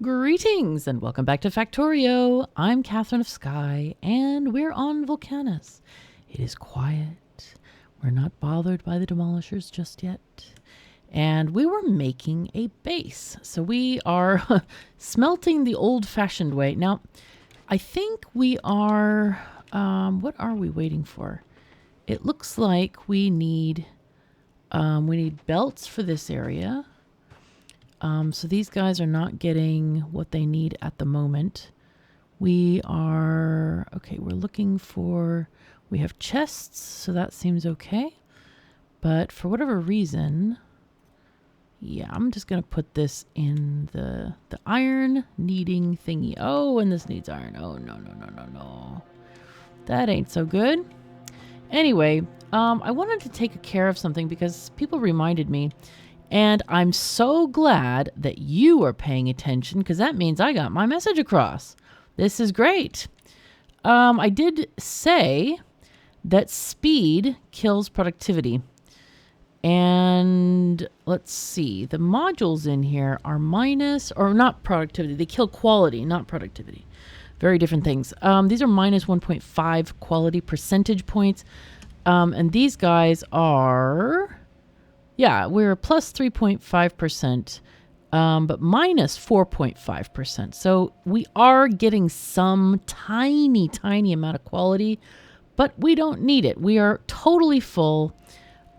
Greetings and welcome back to Factorio. I'm KatherineOfSky and we're on Volcanus. It is quiet. We're not bothered by the demolishers just yet. And we were making a base. So we are smelting the old-fashioned way. Now, I think we are... what are we waiting for? It looks like we need belts for this area. So these guys are not getting what they need at the moment. We are, okay, we're looking for, we have chests, so that seems okay. But for whatever reason, yeah, I'm just going to put this in the iron needing thingy. Oh, and this needs iron. Oh, no. That ain't so good. Anyway, I wanted to take care of something because people reminded me. And I'm so glad that you are paying attention because that means I got my message across. This is great. I did say that speed kills productivity. And let's see. The modules in here are minus, or not productivity. They kill quality, not productivity. Very different things. These are minus 1.5 quality percentage points. And these guys are... yeah, we're plus 3.5%, but minus 4.5%. So we are getting some tiny amount of quality, but we don't need it. We are totally full,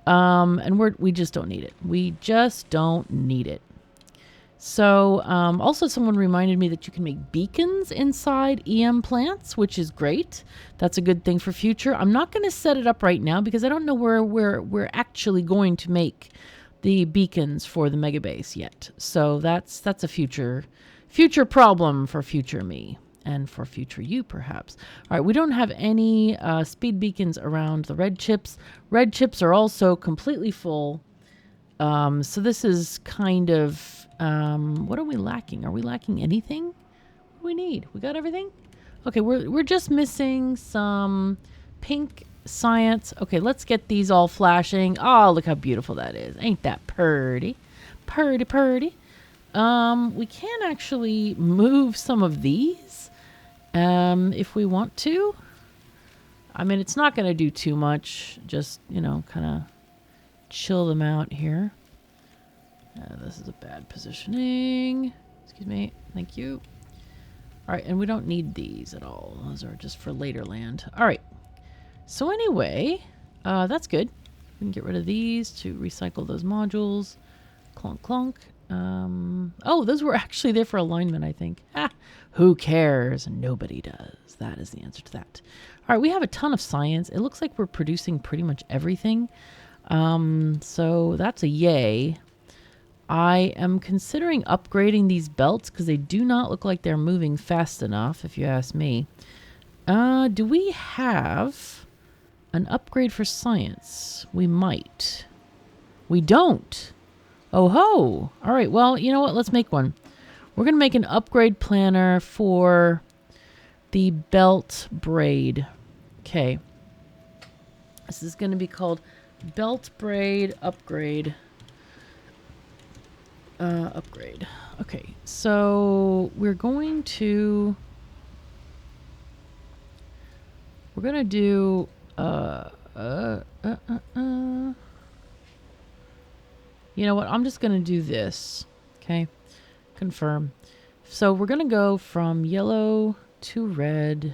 and we just don't need it. We just don't need it. So also someone reminded me that you can make beacons inside EM plants, which is great. That's a good thing for future. I'm not going to set it up right now because I don't know where we're actually going to make the beacons for the Megabase yet. So that's a future problem for future me and for future you perhaps. All right, we don't have any speed beacons around the red chips. Red chips are also completely full. So this is kind of... what are we lacking? Are we lacking anything? What do we need? We got everything? Okay, we're just missing some pink science. Okay, let's get these all flashing. Oh, look how beautiful that is. Ain't that purty? Purty. We can actually move some of these if we want to. I mean, it's not going to do too much. Just, kind of chill them out here. This is a bad positioning. Excuse me. Thank you. All right, and we don't need these at all. Those are just for later land. All right. So anyway, that's good. We can get rid of these to recycle those modules. Clunk, clunk. Oh, those were actually there for alignment, I think. Who cares? Nobody does. That is the answer to that. All right, we have a ton of science. It looks like we're producing pretty much everything. So that's a yay. I am considering upgrading these belts because they do not look like they're moving fast enough, if you ask me. Do we have an upgrade for science? We might. We don't. Oh ho! All right, well, you know what? Let's make one. We're going to make an upgrade planner for the belt braid. Okay. This is going to be called belt braid upgrade. Upgrade. Okay, so we're going to do you know what? I'm just going to do this. Okay. Confirm. So we're going to go from yellow to red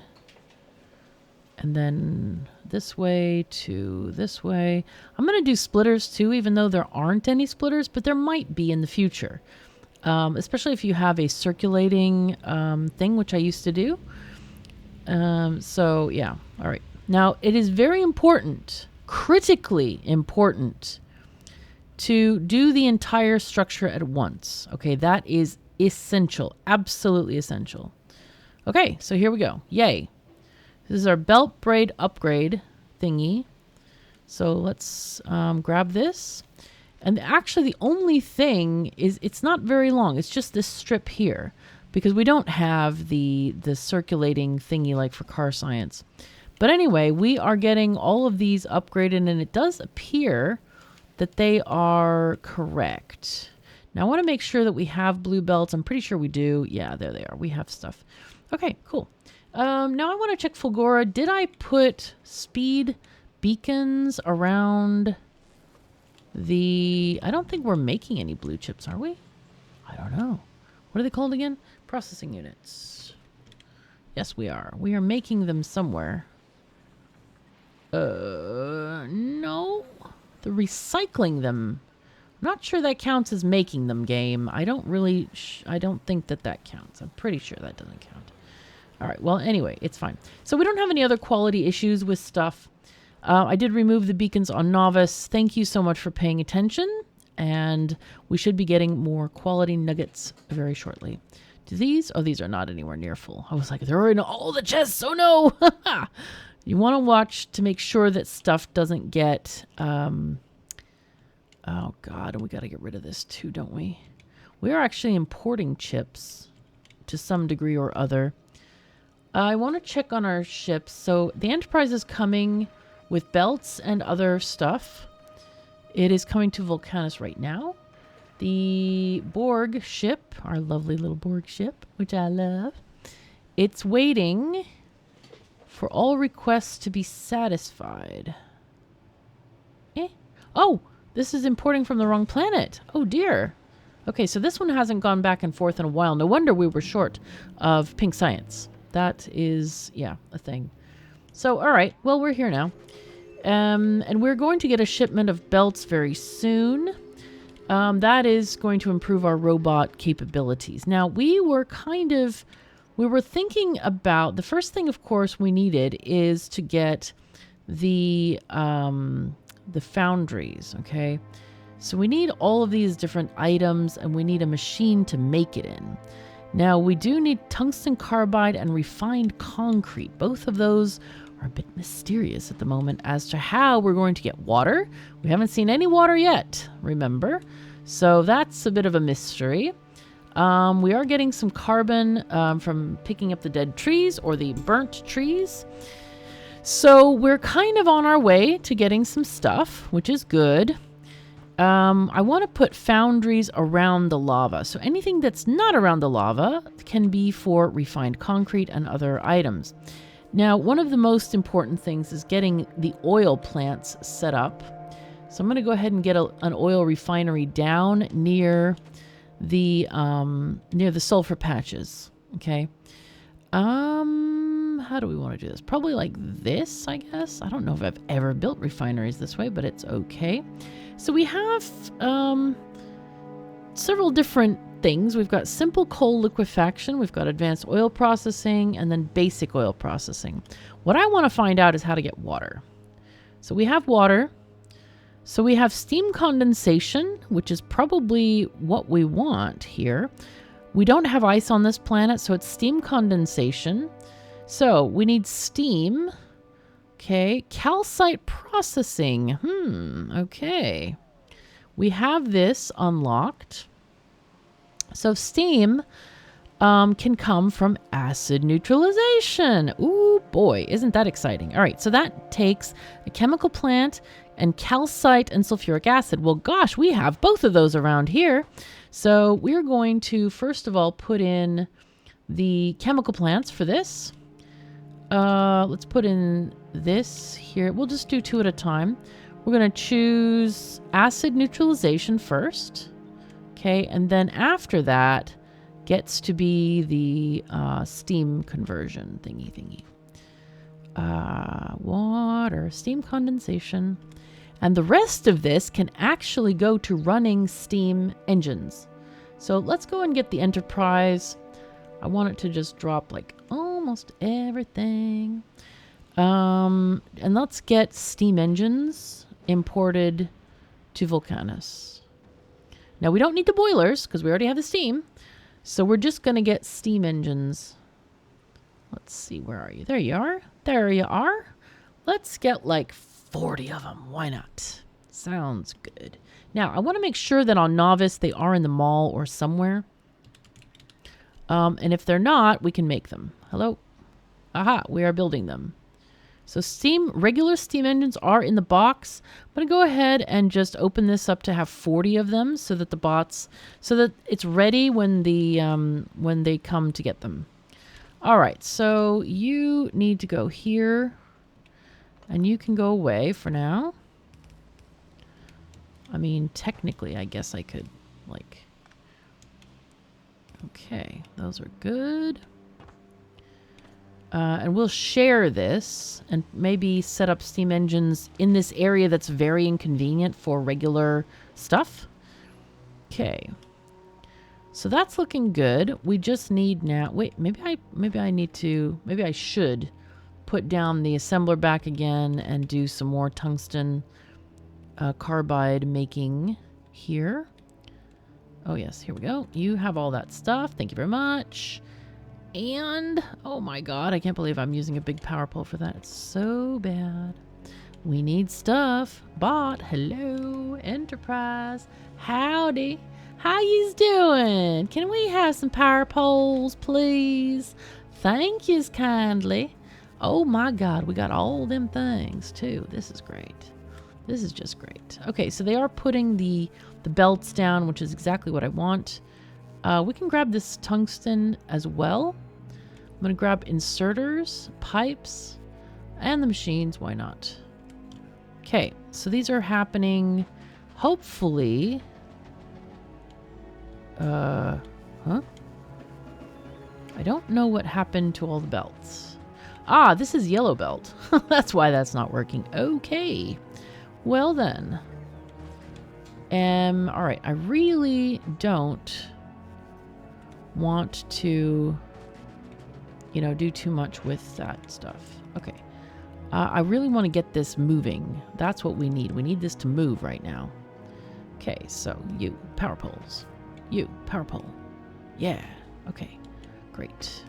and then this way to this way. I'm going to do splitters too, even though there aren't any splitters, but there might be in the future. Especially if you have a circulating thing, which I used to do. So yeah. All right. Now it is very important, critically important, to do the entire structure at once. Okay, that is essential, absolutely essential. Okay, so here we go. Yay. This is our belt braid upgrade thingy. So let's grab this. And actually the only thing is it's not very long. It's just this strip here because we don't have the circulating thingy like for car science. But anyway, we are getting all of these upgraded and it does appear that they are correct. Now I want to make sure that we have blue belts. I'm pretty sure we do. Yeah, there they are. We have stuff. Okay, cool. Now I want to check Fulgora. Did I put speed beacons around the... I don't think we're making any blue chips, are we? I don't know. What are they called again? Processing units. Yes, we are. We are making them somewhere. No. The recycling them. I'm not sure that counts as making them, game. I don't really... I don't think that that counts. I'm pretty sure that doesn't count. All right. Well, anyway, it's fine. So we don't have any other quality issues with stuff. I did remove the beacons on Novice. Thank you so much for paying attention. And we should be getting more quality nuggets very shortly. Do these? Oh, these are not anywhere near full. I was like, they're in all the chests. Oh, no. You want to watch to make sure that stuff doesn't get... oh, God. And we got to get rid of this too, don't we? We are actually importing chips to some degree or other. I want to check on our ships. So the Enterprise is coming with belts and other stuff. It is coming to Vulcanus right now. The Borg ship, our lovely little Borg ship, which I love, it's waiting for all requests to be satisfied. Oh, this is importing from the wrong planet. Oh, dear. Okay, so this one hasn't gone back and forth in a while. No wonder we were short of pink science. That is, yeah, a thing. So, all right. Well, we're here now. And we're going to get a shipment of belts very soon. That is going to improve our robot capabilities. Now, we were thinking about, the first thing, of course, we needed is to get the foundries, okay? So we need all of these different items, and we need a machine to make it in. Now, we do need tungsten carbide and refined concrete. Both of those are a bit mysterious at the moment as to how we're going to get water. We haven't seen any water yet, remember? So that's a bit of a mystery. We are getting some carbon from picking up the dead trees or the burnt trees. So we're kind of on our way to getting some stuff, which is good. I want to put foundries around the lava. So anything that's not around the lava can be for refined concrete and other items. Now, one of the most important things is getting the oil plants set up. So I'm going to go ahead and get an oil refinery down near the sulfur patches. Okay. How do we want to do this? Probably like this, I guess. I don't know if I've ever built refineries this way, but it's okay. So we have several different things. We've got simple coal liquefaction, we've got advanced oil processing, and then basic oil processing. What I want to find out is how to get water. So we have water. So we have steam condensation, which is probably what we want here. We don't have ice on this planet, so it's steam condensation. So we need steam. Okay, calcite processing. Okay. We have this unlocked. So steam can come from acid neutralization. Ooh, boy, isn't that exciting? All right, so that takes a chemical plant and calcite and sulfuric acid. Well, gosh, we have both of those around here. So we're going to, first of all, put in the chemical plants for this. Let's put in this here. We'll just do two at a time. We're going to choose acid neutralization first. Okay, and then after that gets to be the steam conversion thingy. Water, steam condensation. And the rest of this can actually go to running steam engines. So let's go and get the Enterprise. I want it to just drop like almost everything. And let's get steam engines imported to Vulcanus. Now we don't need the boilers because we already have the steam. So we're just going to get steam engines. Let's see, where are you? There you are. There you are. Let's get like 40 of them. Why not? Sounds good. Now, I want to make sure that on Novice they are in the mall or somewhere. And if they're not, we can make them. Hello? Aha, we are building them. So regular steam engines are in the box. I'm going to go ahead and just open this up to have 40 of them so that so that it's ready when they come to get them. All right, so you need to go here and you can go away for now. I mean, technically, I guess I could okay, those are good. And we'll share this and maybe set up steam engines in this area that's very inconvenient for regular stuff. Okay. So that's looking good. We just need now... Wait, maybe I should put down the assembler back again and do some more tungsten carbide making here. Oh, yes. Here we go. You have all that stuff. Thank you very much. And, oh my god, I can't believe I'm using a big power pole for that. It's so bad. We need stuff. Bot, hello, Enterprise. Howdy. How yous doing? Can we have some power poles, please? Thank yous kindly. Oh my god, we got all them things, too. This is great. This is just great. Okay, so they are putting the belts down, which is exactly what I want. We can grab this tungsten as well. I'm going to grab inserters, pipes, and the machines. Why not? Okay, so these are happening, hopefully... Huh? I don't know what happened to all the belts. Ah, this is yellow belt. That's why that's not working. Okay. Well then. Alright, I really don't want to, do too much with that stuff. Okay. I really want to get this moving. That's what we need. We need this to move right now. Okay, so you, power poles. You, power pole. Yeah. Okay. Great.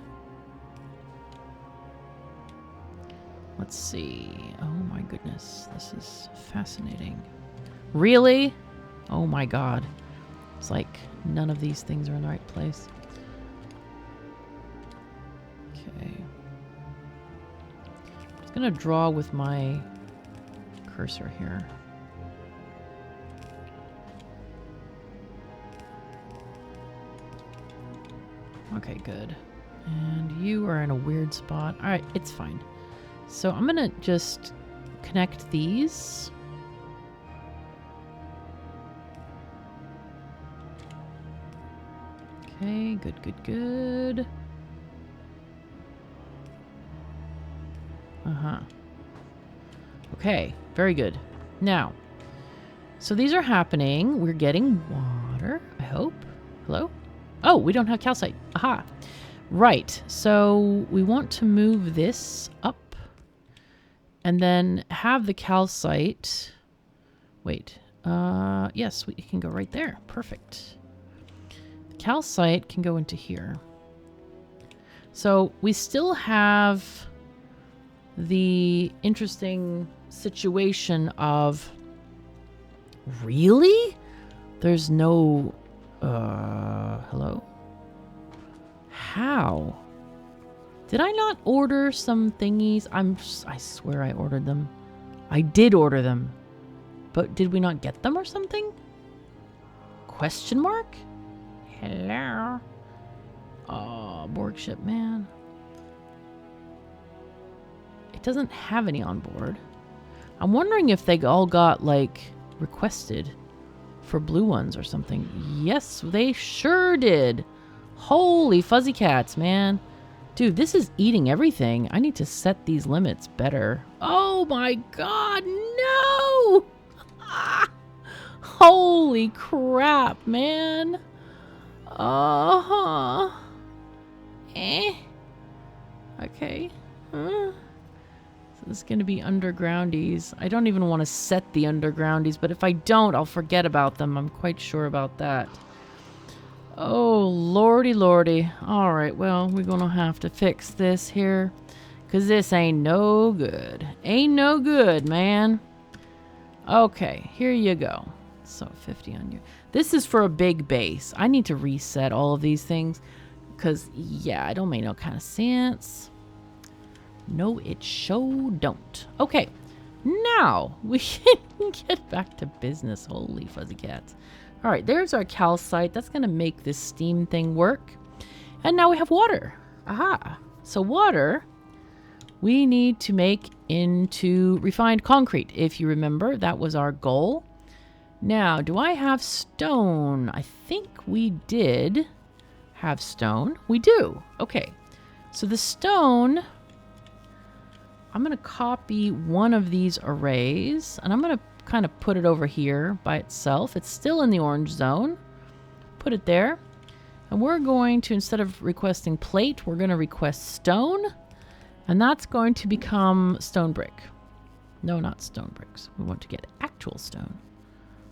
Let's see. Oh my goodness. This is fascinating. Really? Oh my god. It's like none of these things are in the right place. Okay. I'm just going to draw with my cursor here. Okay, good. And you are in a weird spot. All right, it's fine. So I'm going to just connect these. Okay, good, good, good. Uh-huh. Okay, very good. Now, so these are happening. We're getting water, I hope. Hello? Oh, we don't have calcite. Aha. Right, so we want to move this up and then have the calcite. Wait, yes, we can go right there. Perfect. The calcite can go into here. So we still have the interesting situation of, really? There's no, hello? How? Did I not order some thingies? I swear I ordered them. I did order them. But did we not get them or something? Question mark? Hello? Oh, Borg ship, man. It doesn't have any on board. I'm wondering if they all got, like, requested for blue ones or something. Yes, they sure did. Holy fuzzy cats, man. Dude, this is eating everything. I need to set these limits better. Oh my god, no! Holy crap, man. Uh-huh. Okay. So this is going to be undergroundies. I don't even want to set the undergroundies, but if I don't, I'll forget about them. I'm quite sure about that. Oh, lordy, lordy. All right, well, we're going to have to fix this here, because this ain't no good. Ain't no good, man. Okay, here you go. So 50 on you. This is for a big base. I need to reset all of these things, because, yeah, it don't make no kind of sense. No, it sure don't. Okay, now we can get back to business. Holy fuzzy cats. All right, there's our calcite. That's going to make this steam thing work. And now we have water. Aha. So water we need to make into refined concrete. If you remember, that was our goal. Now, do I have stone? I think we did have stone. We do. Okay. So the stone, I'm going to copy one of these arrays, and I'm going to kind of put it over here by itself. It's still in the orange zone. Put it there. And we're going to, instead of requesting plate, we're going to request stone. And that's going to become stone brick. No, not stone bricks. We want to get actual stone.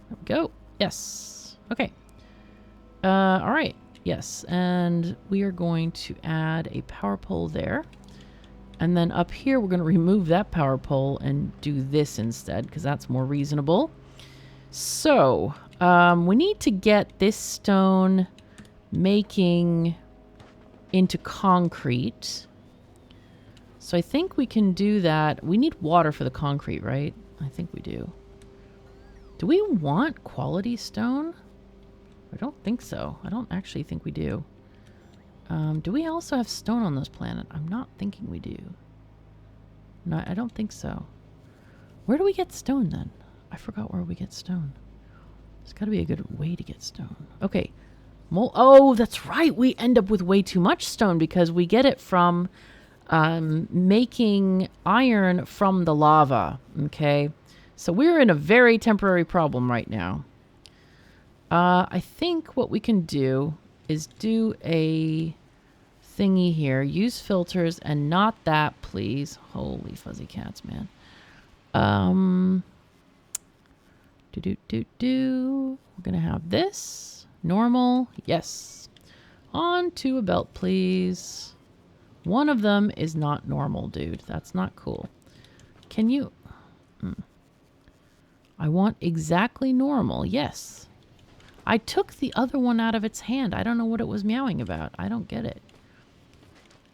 There we go. Yes. Okay. All right. Yes. And we are going to add a power pole there. And then up here, we're going to remove that power pole and do this instead, because that's more reasonable. So we need to get this stone making into concrete. So I think we can do that. We need water for the concrete, right? I think we do. Do we want quality stone? I don't think so. I don't actually think we do. Do we also have stone on this planet? I'm not thinking we do. No, I don't think so. Where do we get stone then? I forgot where we get stone. There's got to be a good way to get stone. Okay. Oh, that's right. We end up with way too much stone because we get it from making iron from the lava. Okay. So we're in a very temporary problem right now. I think what we can do is do a thingy here. Use filters and not that, please. Holy fuzzy cats, man. We're going to have this. Normal. Yes. On to a belt, please. One of them is not normal, dude. That's not cool. Can you... I want exactly normal. Yes. I took the other one out of its hand. I don't know what it was meowing about. I don't get it.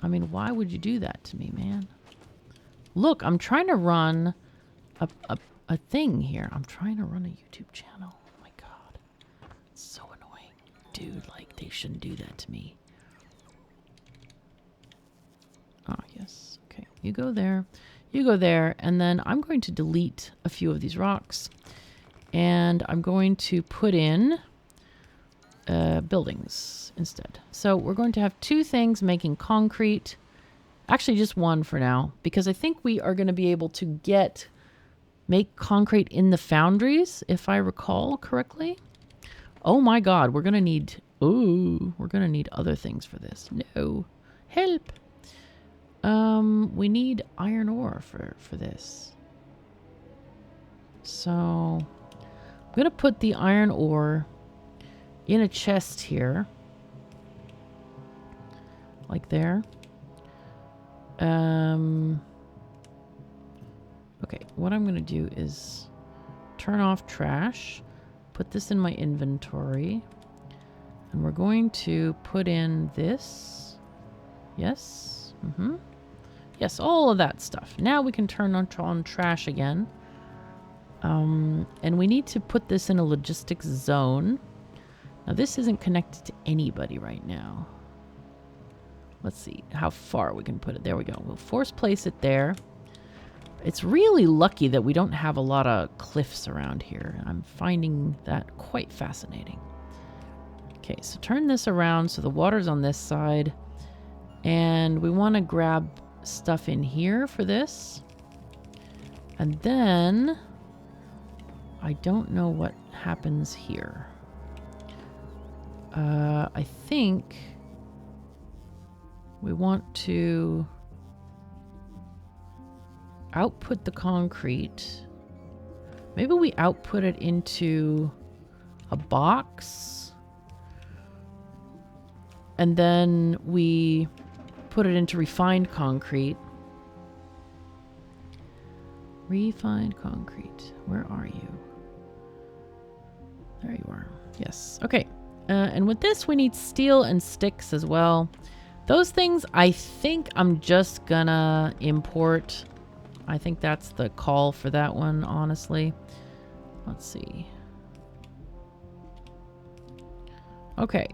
I mean, why would you do that to me, man? Look, I'm trying to run a thing here. I'm trying to run a YouTube channel. Oh my god. It's so annoying. Dude, like, they shouldn't do that to me. Ah, yes. Okay, you go there. You go there. And then I'm going to delete a few of these rocks. And I'm going to put in buildings instead. So we're going to have two things making concrete. Actually, just one for now. Because I think we are going to be able to make concrete in the foundries, if I recall correctly. Oh my god, we're going to need... Ooh, we're going to need other things for this. No. Help. We need iron ore for this. So I'm going to put the iron ore in a chest here. Like there. Okay, what I'm going to do is turn off trash, put this in my inventory, and we're going to put in this. Yes. Yes, all of that stuff. Now we can turn on trash again. And we need to put this in a logistics zone. Now, this isn't connected to anybody right now. Let's see how far we can put it. There we go. We'll force place it there. It's really lucky that we don't have a lot of cliffs around here. I'm finding that quite fascinating. Okay, so turn this around so the water's on this side. And we want to grab stuff in here for this. And then I don't know what happens here. I think we want to output the concrete. Maybe we output it into a box. And then we put it into refined concrete. Refined concrete. Where are you? There you are. Yes. Okay. And with this, we need steel and sticks as well. Those things, I think I'm just gonna import. I think that's the call for that one, honestly. Let's see. Okay.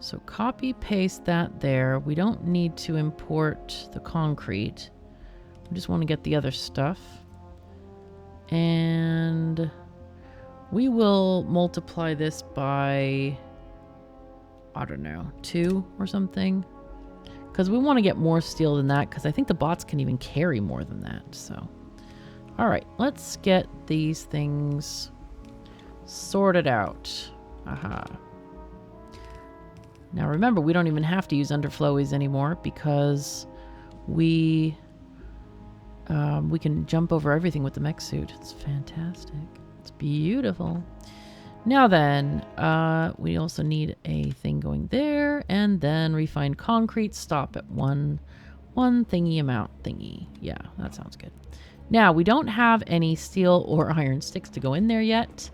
So copy paste that there. We don't need to import the concrete. We just want to get the other stuff. And we will multiply this by, I don't know, 2 or something. Because we want to get more steel than that, because I think the bots can even carry more than that. So, all right, let's get these things sorted out. Aha. Now remember, we don't even have to use underflowies anymore because we can jump over everything with the mech suit. It's fantastic. It's beautiful. Now then, we also need a thing going there, and then refined concrete. Stop at one thingy amount thingy. Yeah, that sounds good. Now we don't have any steel or iron sticks to go in there yet,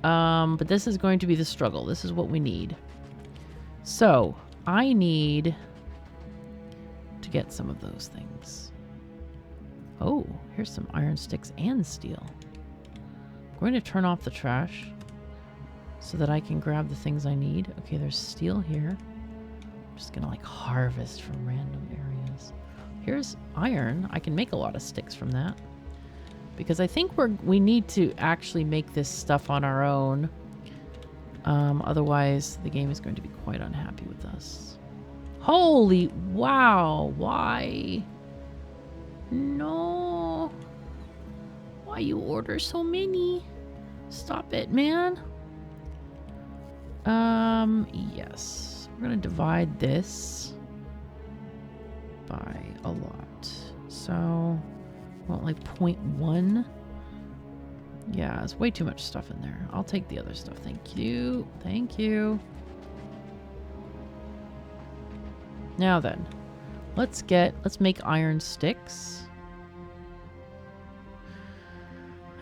but this is going to be the struggle. This is what we need. So I need to get some of those things. Oh, here's some iron sticks and steel. I'm going to turn off the trash so that I can grab the things I need. Okay, there's steel here. I'm just gonna like harvest from random areas. Here's iron. I can make a lot of sticks from that. Because I think we need to actually make this stuff on our own. Otherwise, the game is going to be quite unhappy with us. Holy wow! Why? No. Why you order so many? Stop it, man. Yes. We're gonna divide this by a lot. So, well, like 0.1. Yeah, there's way too much stuff in there. I'll take the other stuff. Thank you. Thank you. Now then, let's make iron sticks.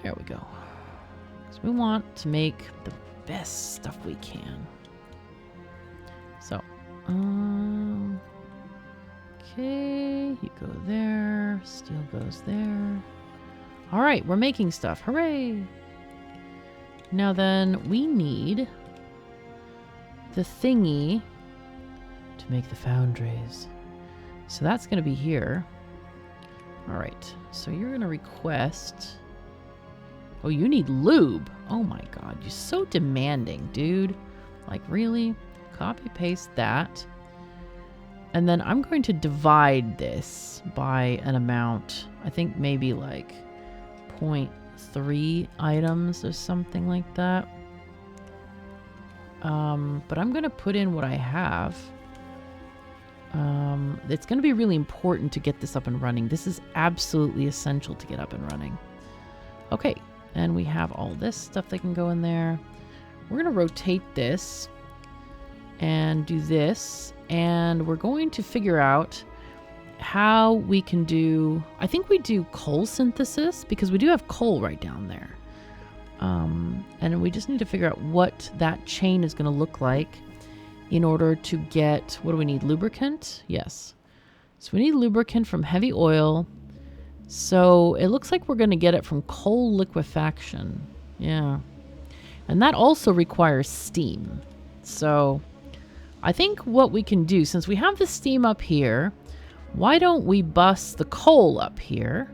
There we go. Because we want to make the best stuff we can. So, okay, you go there. Steel goes there. All right, we're making stuff. Hooray! Now then, we need the thingy to make the foundries. So that's going to be here. All right, so you're going to request... Oh, you need lube. Oh my god, you're so demanding, dude. Like, really? Copy paste that. And then I'm going to divide this by an amount. I think maybe like 0.3 items or something like that. But I'm going to put in what I have. It's going to be really important to get this up and running. This is absolutely essential to get up and running. Okay, and we have all this stuff that can go in there. We're going to rotate this and do this. And we're going to figure out how we can do... I think we do coal synthesis because we do have coal right down there. And we just need to figure out what that chain is going to look like in order to get... What do we need? Lubricant? Yes. So we need lubricant from heavy oil. So it looks like we're going to get it from coal liquefaction. Yeah. And that also requires steam. So I think what we can do, since we have the steam up here, why don't we bust the coal up here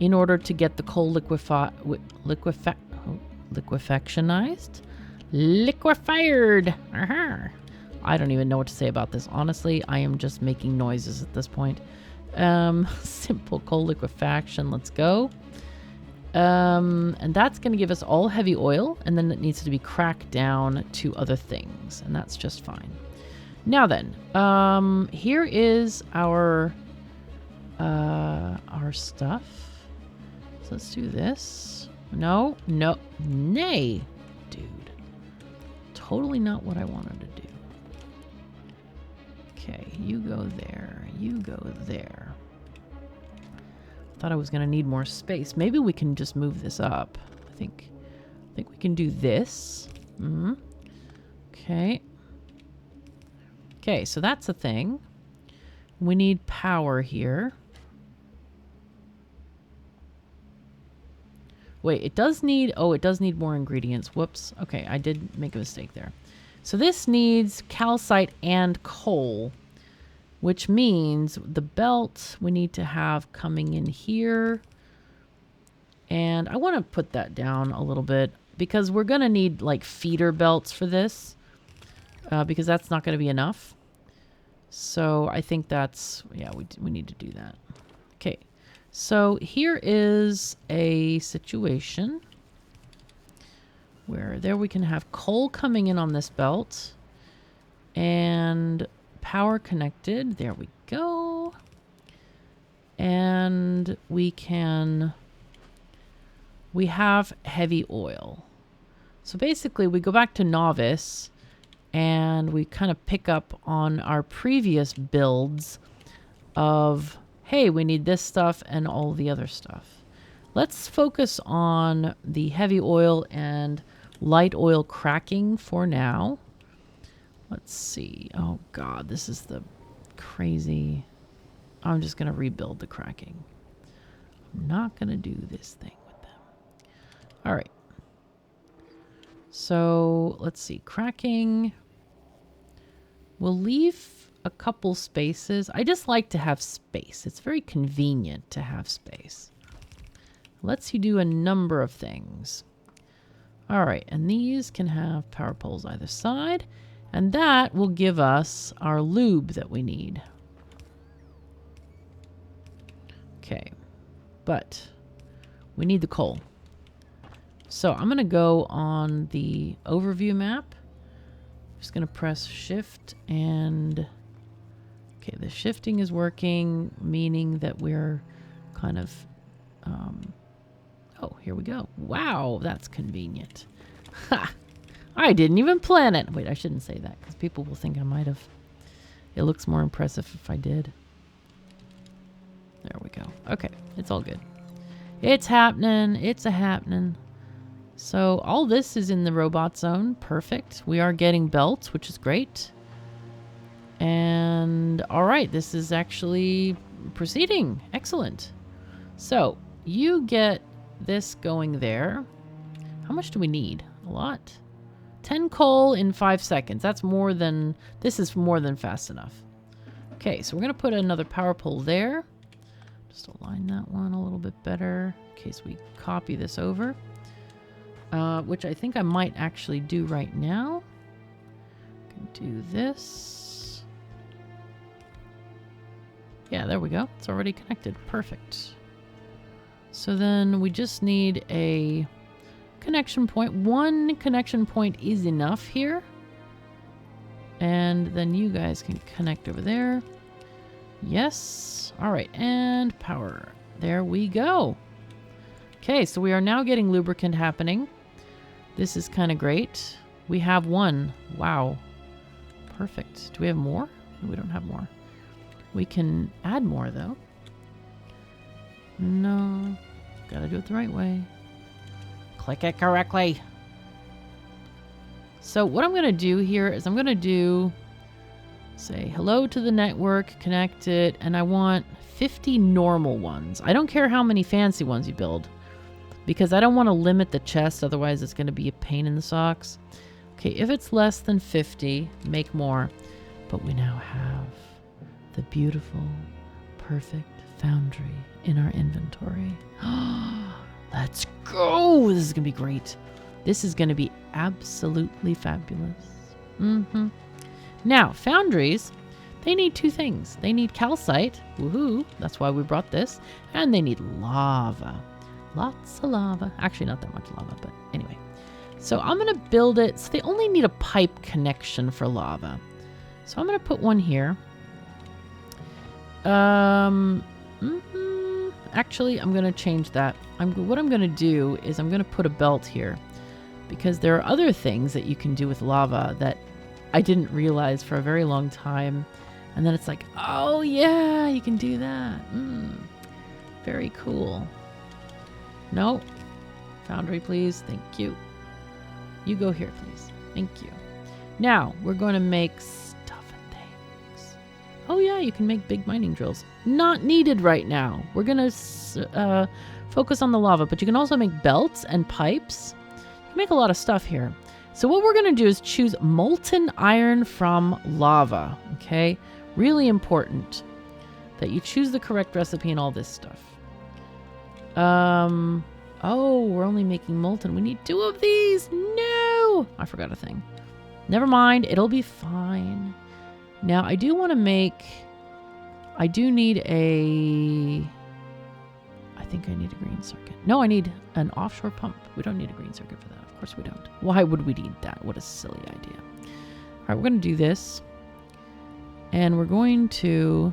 in order to get the coal liquefactionized? Liquefied! Aha! I don't even know what to say about this. Honestly, I am just making noises at this point. Simple coal liquefaction. Let's go. And that's going to give us all heavy oil, and then it needs to be cracked down to other things, and that's just fine. Now then, here is our stuff. So let's do this. No, nay, dude. Totally not what I wanted to do. Okay, you go there. You go there. Thought I was going to need more space. Maybe we can just move this up. I think we can do this. Okay. Okay, so that's a thing. We need power here. Wait, it does need... Oh, it does need more ingredients. Whoops. Okay, I did make a mistake there. So this needs calcite and coal, which means the belt we need to have coming in here. And I want to put that down a little bit because we're going to need like feeder belts for this because that's not going to be enough. So I think that's... Yeah, we need to do that. Okay. So here is a situation where there we can have coal coming in on this belt and power connected. There we go. And we have heavy oil. So basically we go back to novice and we kind of pick up on our previous builds of... Hey, we need this stuff and all the other stuff. Let's focus on the heavy oil and light oil cracking for now. Let's see. Oh, God, this is the crazy... I'm just going to rebuild the cracking. I'm not going to do this thing with them. All right. So, let's see. Cracking. We'll leave... a couple spaces. I just like to have space. It's very convenient to have space. Lets you do a number of things. All right, and these can have power poles either side, and that will give us our lube that we need. Okay, but we need the coal. So I'm going to go on the overview map. Just going to press shift and... Okay, the shifting is working, meaning that we're kind of... oh, here we go. Wow, that's convenient. Ha! I didn't even plan it. Wait, I shouldn't say that because people will think I might have. It looks more impressive if I did. There we go. Okay, it's all good. It's happening. It's a happening. So all this is in the robot zone. Perfect. We are getting belts, which is great. And all right, this is actually proceeding. Excellent. So you get this going there. How much do we need? A lot. 10 coal in 5 seconds. That's more than... This is more than fast enough. Okay, so we're going to put another power pole there. Just align that one a little bit better in case we copy this over. Which I think I might actually do right now. Do this. Yeah, there we go. It's already connected. Perfect. So then we just need a connection point. One connection point is enough here. And then you guys can connect over there. Yes. All right. And power. There we go. Okay, so we are now getting lubricant happening. This is kind of great. We have one. Wow. Perfect. Do we have more? No, we don't have more. We can add more, though. No. Gotta do it the right way. Click it correctly. So what I'm going to do here is I'm going to do... Say hello to the network, connect it, and I want 50 normal ones. I don't care how many fancy ones you build. Because I don't want to limit the chest, otherwise it's going to be a pain in the socks. Okay, if it's less than 50, make more. But we now have the beautiful, perfect Foundry in our inventory. Let's go! This is going to be great. This is going to be absolutely fabulous. Now, foundries, they need two things. They need calcite. Woohoo! That's why we brought this. And they need lava. Lots of lava. Actually, not that much lava, but anyway. So I'm going to build it. So they only need a pipe connection for lava. So I'm going to put one here. Actually, I'm going to change that. What I'm going to do is I'm going to put a belt here. Because there are other things that you can do with lava that I didn't realize for a very long time. And then it's like, oh yeah, you can do that. Very cool. No. Foundry, please. Thank you. You go here, please. Thank you. Now, we're going to make stuff and things. Oh yeah, you can make big mining drills. Not needed right now. We're gonna focus on the lava, but you can also make belts and pipes. You can make a lot of stuff here. So what we're gonna do is choose molten iron from lava, okay? Really important that you choose the correct recipe and all this stuff. Oh, we're only making molten. We need 2 of these. No! I forgot a thing. Never mind. It'll be fine. Now, I do want to make... I do need a... I think I need a green circuit. No, I need an offshore pump. We don't need a green circuit for that. Of course we don't. Why would we need that? What a silly idea. All right, we're going to do this. And we're going to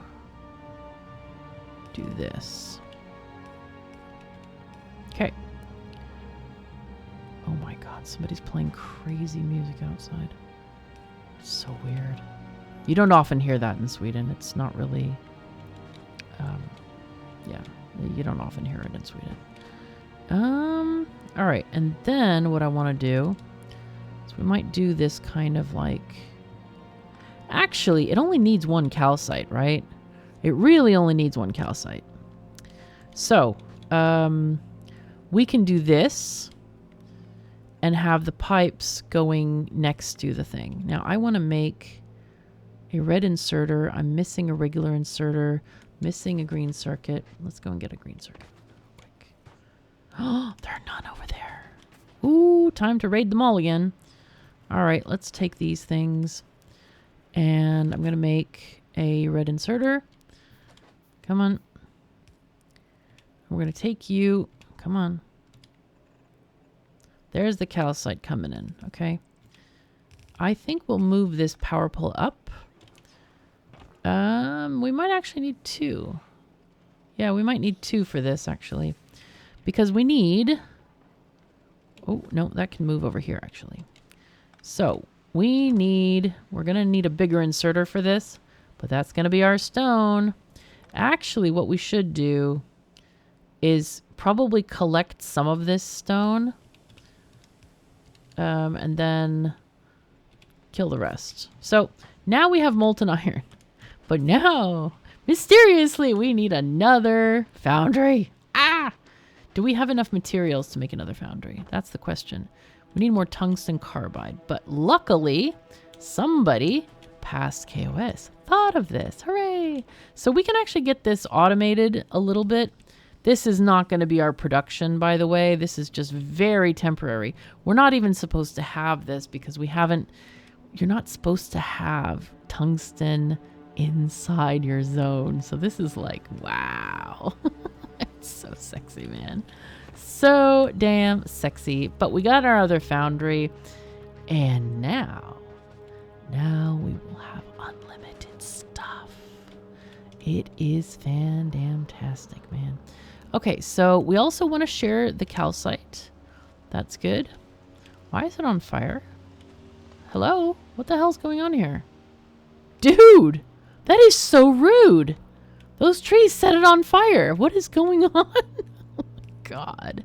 do this. Okay. Oh my god, somebody's playing crazy music outside. It's so weird. You don't often hear that in Sweden. It's not really... yeah, you don't often hear it in Sweden. Alright, and then what I want to do is we might do this kind of like... Actually, it only needs 1 calcite, right? It really only needs 1 calcite. So, we can do this and have the pipes going next to the thing. Now, I want to make a red inserter. I'm missing a regular inserter, missing a green circuit. Let's go and get a green circuit. Quick. Oh, there are none over there. Ooh, time to raid them all again. All right, let's take these things. And I'm going to make a red inserter. Come on. We're going to take you. Come on. There's the calcite coming in, okay? I think we'll move this power pole up. We might actually need 2. Yeah, we might need 2 for this, actually. Because we need... Oh, no, that can move over here, actually. So, we're going to need a bigger inserter for this. But that's going to be our stone. Actually, what we should do is probably collect some of this stone. And then kill the rest. So now we have molten iron. But now, mysteriously, we need another foundry. Ah! Do we have enough materials to make another foundry? That's the question. We need more tungsten carbide. But luckily, somebody past KOS thought of this. Hooray! So we can actually get this automated a little bit. This is not going to be our production, by the way. This is just very temporary. We're not even supposed to have this because we haven't... You're not supposed to have tungsten inside your zone. So this is like, wow. It's so sexy, man. So damn sexy. But we got our other foundry. And now we will have unlimited stuff. It is fan-damn-tastic, man. Okay, so we also want to share the calcite. That's good. Why is it on fire? Hello? What the hell's going on here? Dude! That is so rude! Those trees set it on fire. What is going on? Oh my god.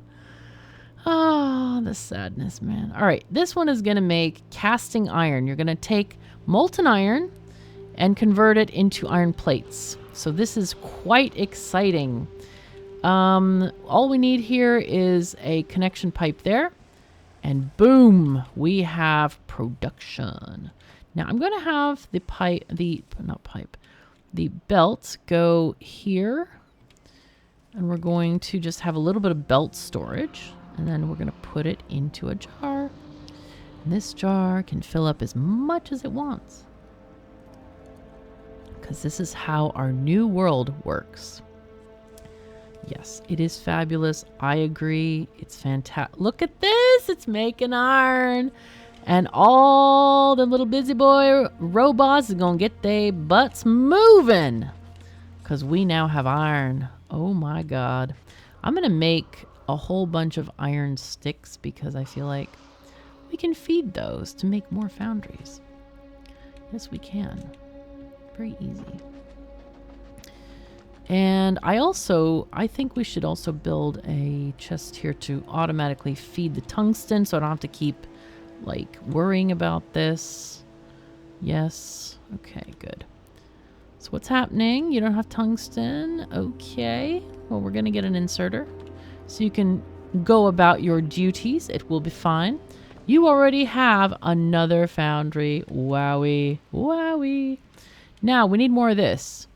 Oh, the sadness, man. Alright, this one is going to make casting iron. You're going to take molten iron and convert it into iron plates. So this is quite exciting. All we need here is a connection pipe there. And boom, we have production. Now I'm going to have the the belt go here. And we're going to just have a little bit of belt storage. And then we're going to put it into a jar. And this jar can fill up as much as it wants. Because this is how our new world works. Yes, it is fabulous. I agree. It's fantastic. Look at this. It's making iron. And all the little busy boy robots are going to get their butts moving. Because we now have iron. Oh my god. I'm going to make a whole bunch of iron sticks because I feel like we can feed those to make more foundries. Yes, we can. Very easy. And I think we should also build a chest here to automatically feed the tungsten so I don't have to keep like worrying about this. Yes. Okay, good. So what's happening? You don't have tungsten. Okay. Well, we're going to get an inserter. So you can go about your duties. It will be fine. You already have another foundry. Wowie. Wowie. Now, we need more of this,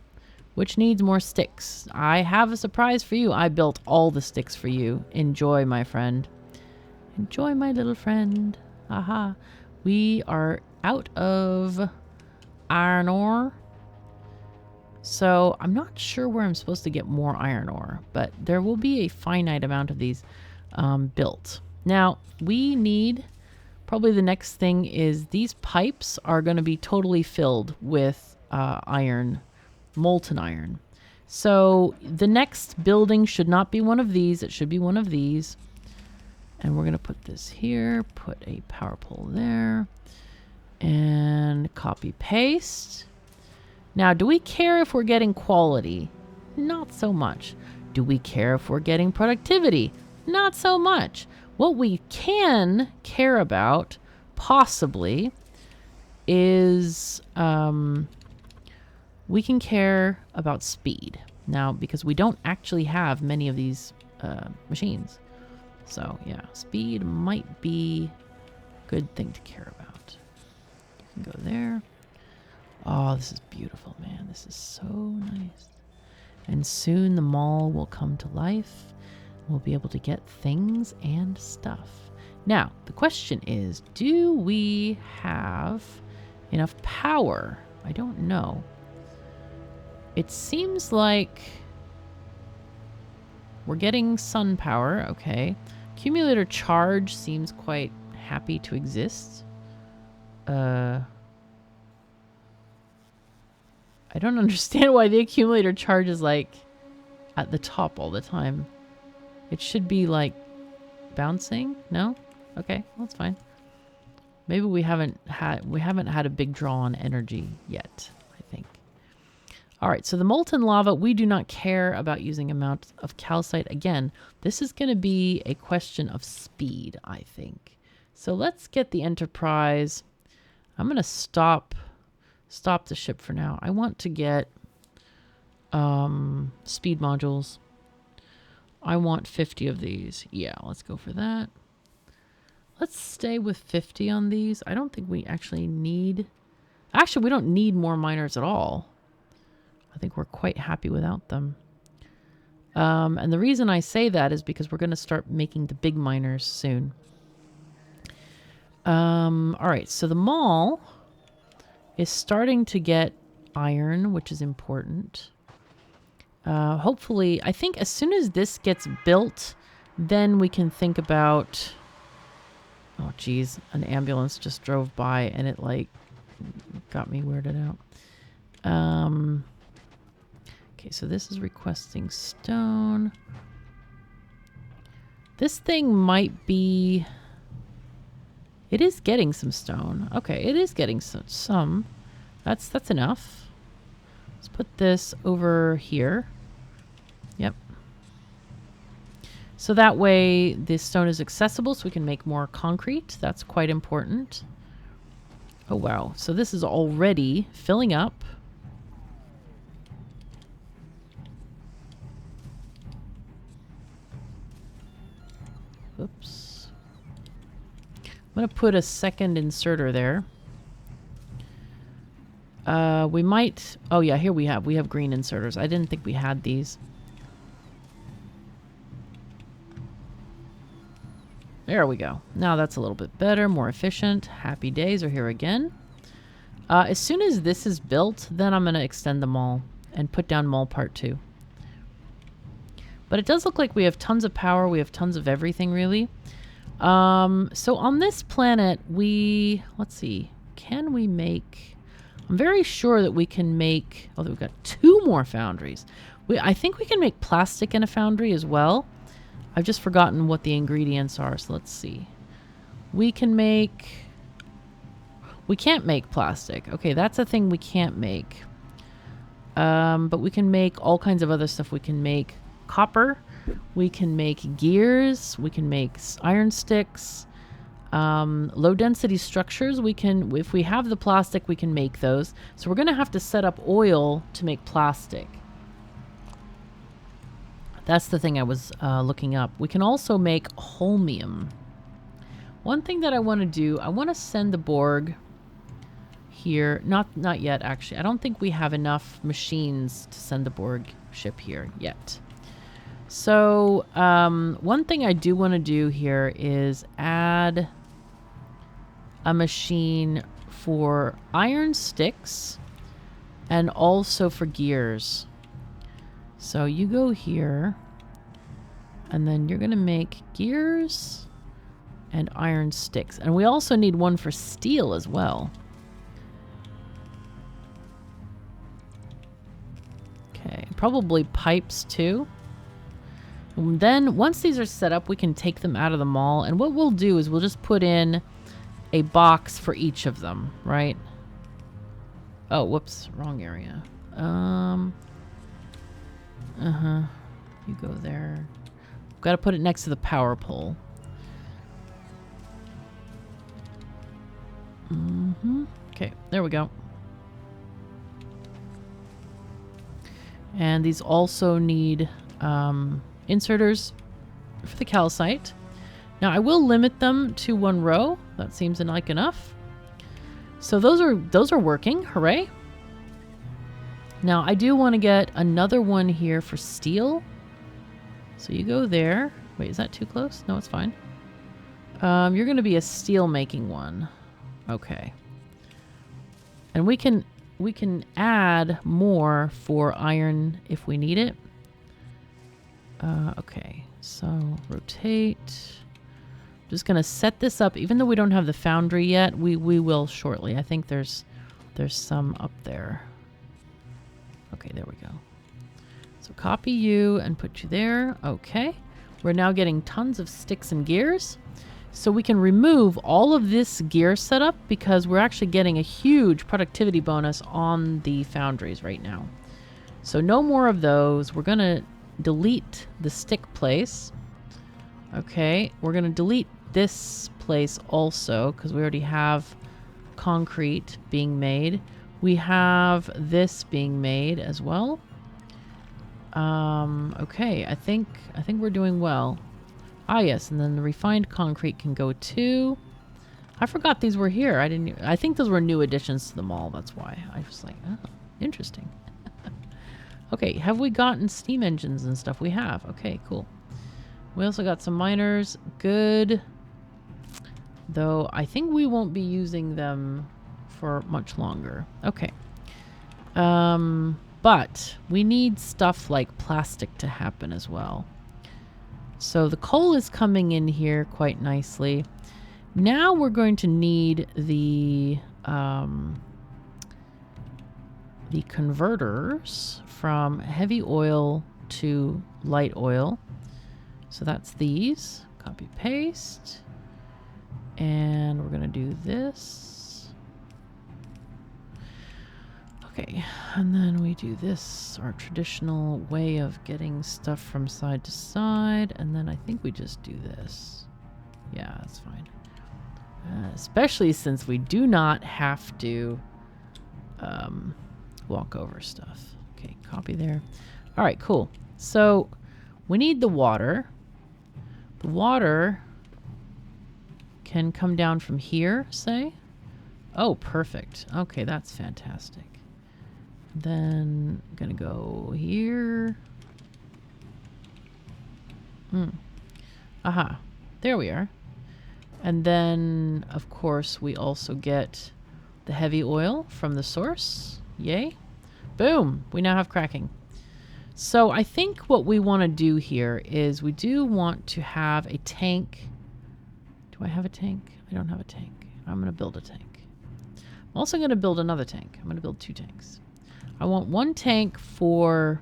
which needs more sticks. I have a surprise for you. I built all the sticks for you. Enjoy, my friend. Enjoy, my little friend. Aha. We are out of iron ore. So I'm not sure where I'm supposed to get more iron ore, but there will be a finite amount of these built. Now, we need, probably the next thing is these pipes are going to be totally filled with iron, molten iron. So the next building should not be one of these. It should be one of these. And we're going to put this here, put a power pole there, and copy paste. Now, do we care if we're getting quality? Not so much. Do we care if we're getting productivity? Not so much. What we can care about, possibly, is we can care about speed. Now, because we don't actually have many of these machines. So, yeah, speed might be a good thing to care about. You can go there. Oh, this is beautiful, man. This is so nice. And soon the mall will come to life. We'll be able to get things and stuff. Now, the question is, do we have enough power? I don't know. It seems like we're getting sun power. Okay. Accumulator charge seems quite happy to exist. I don't understand why the accumulator charge is like at the top all the time. It should be like bouncing. No? Okay, well, that's fine. Maybe we haven't had a big draw on energy yet, I think. All right, so the molten lava, we do not care about using amount of calcite. Again, this is going to be a question of speed, I think. So let's get the Enterprise. I'm going to stop the ship for now. I want to get speed modules. I want 50 of these. Yeah, let's go for that. Let's stay with 50 on these. I don't think we actually need... Actually, we don't need more miners at all. I think we're quite happy without them. And the reason I say that is because we're going to start making the big miners soon. All right, so the mall is starting to get iron, which is important. Hopefully, I think as soon as this gets built, then we can think about... Oh, geez, an ambulance just drove by and it, like, got me weirded out. Okay, so this is requesting stone. This thing might be... It is getting some stone. Okay, it is getting some. That's enough. Let's put this over here. Yep. So that way the stone is accessible so we can make more concrete. That's quite important. Oh, wow. So this is already filling up. Oops. I'm going to put a second inserter there. We might... Oh, yeah, here we have green inserters. I didn't think we had these. There we go. Now that's a little bit better, more efficient. Happy days are here again. As soon as this is built, then I'm going to extend the mall and put down mall part 2. But it does look like we have tons of power. We have tons of everything, really. So on this planet, let's see, can we make... I'm very sure that we can make... Oh, we've got 2 more foundries. I think we can make plastic in a foundry as well. I've just forgotten what the ingredients are, so let's see. We can make... We can't make plastic. Okay, that's a thing we can't make. But we can make all kinds of other stuff. We can make copper. We can make gears. We can make iron sticks. Low density structures, we can, if we have the plastic, we can make those. So we're going to have to set up oil to make plastic. That's the thing I was looking up. We can also make holmium. One thing that I want to do, I want to send the Borg here. Not yet, actually. I don't think we have enough machines to send the Borg ship here yet. So one thing I do want to do here is add a machine for iron sticks and also for gears. So you go here and then you're going to make gears and iron sticks. And we also need one for steel as well. Okay, probably pipes too. And then once these are set up, we can take them out of the mall. And what we'll do is we'll just put in a box for each of them, right? Oh, whoops, wrong area. You go there. Got to put it next to the power pole. Okay, there we go. And these also need inserters for the calcite. Now I will limit them to 1 row. That seems like enough. So those are working. Hooray! Now I do want to get another one here for steel. So you go there. Wait, is that too close? No, it's fine. You're going to be a steel making one. Okay. And we can add more for iron if we need it. Okay, so rotate. Just gonna set this up. Even though we don't have the foundry yet, we will shortly. I think there's some up there. Okay, there we go. So copy you and put you there. Okay, we're now getting tons of sticks and gears. So we can remove all of this gear setup because we're actually getting a huge productivity bonus on the foundries right now. So no more of those. We're gonna delete the stick place. Okay, we're gonna delete this place also because we already have concrete being made. We have this being made as well. Okay, I think we're doing well. Ah, yes, and then the refined concrete can go too. I forgot these were here. I think those were new additions to the mall. That's why I was like, oh, interesting. Okay, have we gotten steam engines and stuff? We have. Okay, cool. We also got some miners. Good. Though I think we won't be using them for much longer. Okay. But we need stuff like plastic to happen as well. So the coal is coming in here quite nicely. Now we're going to need the converters from heavy oil to light oil. So that's these. Copy paste. And we're going to do this. Okay, and then we do this, our traditional way of getting stuff from side to side, and then I think we just do this. Yeah, that's fine. Especially since we do not have to walk over stuff. Okay, copy there. All right, cool. So we need the water. The water can come down from here, say. Oh, perfect. Okay, that's fantastic. Then I'm gonna go here. Aha, there we are. And then, of course, we also get the heavy oil from the source. Yay. Boom, we now have cracking. So I think what we want to do here is we do want to have a tank. Do I have a tank? I don't have a tank. I'm going to build a tank. I'm also going to build another tank. I'm going to build 2 tanks. I want 1 tank for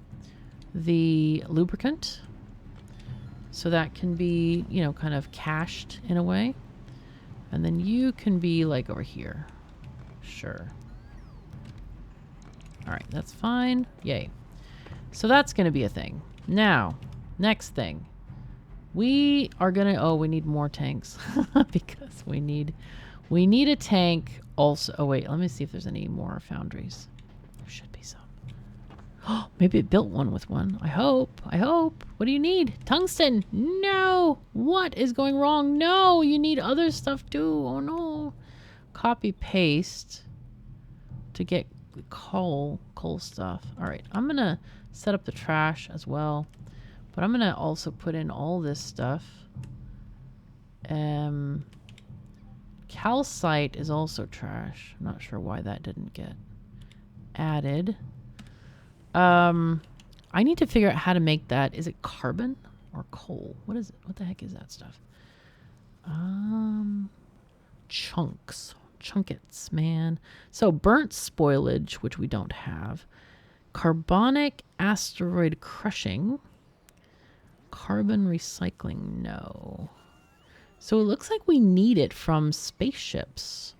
the lubricant. So that can be, you know, kind of cached in a way. And then you can be like over here. Sure. All right, that's fine. Yay. So that's going to be a thing. Now, next thing. We are gonna, oh, we need more tanks because we need a tank also. Oh wait, let me see if there's any more foundries. There should be some. Oh, maybe it built one with one. I hope. What do you need? Tungsten. No. What is going wrong? No, you need other stuff too. Oh no. Copy paste to get coal stuff. All right, I'm gonna set up the trash as well. But I'm going to also put in all this stuff. Calcite is also trash. I'm not sure why that didn't get added. I need to figure out how to make that. Is it carbon or coal? What is it? What the heck is that stuff? Chunkets, man. So burnt spoilage, which we don't have. Carbonic asteroid crushing. Carbon recycling, no. So it looks like we need it from spaceships.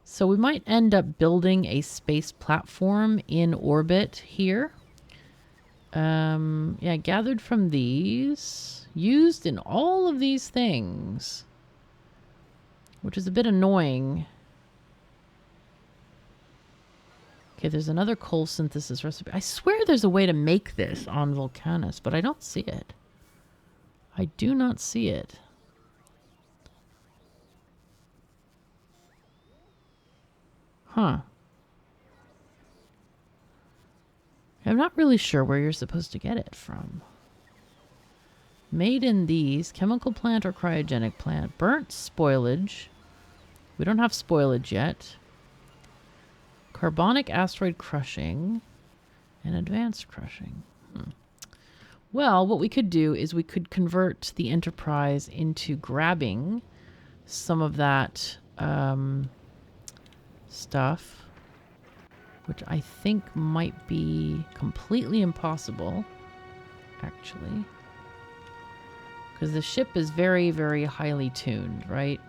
So we might end up building a space platform in orbit here. Yeah, gathered from these. Used in all of these things. Which is a bit annoying. Okay, there's another coal synthesis recipe. I swear there's a way to make this on Volcanus, but I don't see it. I do not see it. Huh. I'm not really sure where you're supposed to get it from. Made in these. Chemical plant or cryogenic plant. Burnt spoilage. We don't have spoilage yet. Carbonic asteroid crushing and advanced crushing. Well, what we could do is we could convert the Enterprise into grabbing some of that stuff, which I think might be completely impossible, actually. Because the ship is very, very highly tuned, right?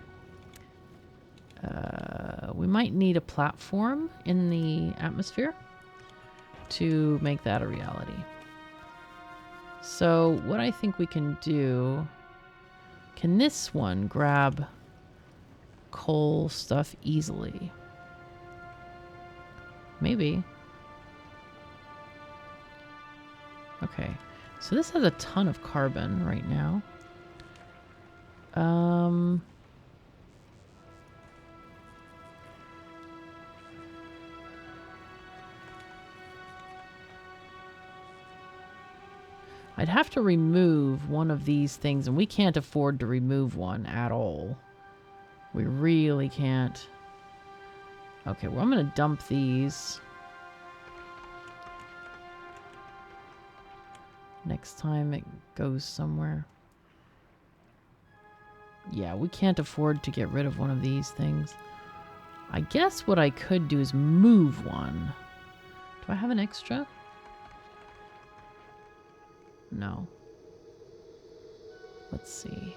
We might need a platform in the atmosphere to make that a reality. So what I think we can do, can this one grab coal stuff easily? Maybe. Okay, so this has a ton of carbon right now. I'd have to remove one of these things, and we can't afford to remove one at all. We really can't. Okay, well, I'm going to dump these. Next time it goes somewhere. Yeah, we can't afford to get rid of one of these things. I guess what I could do is move one. Do I have an extra? No. Let's see.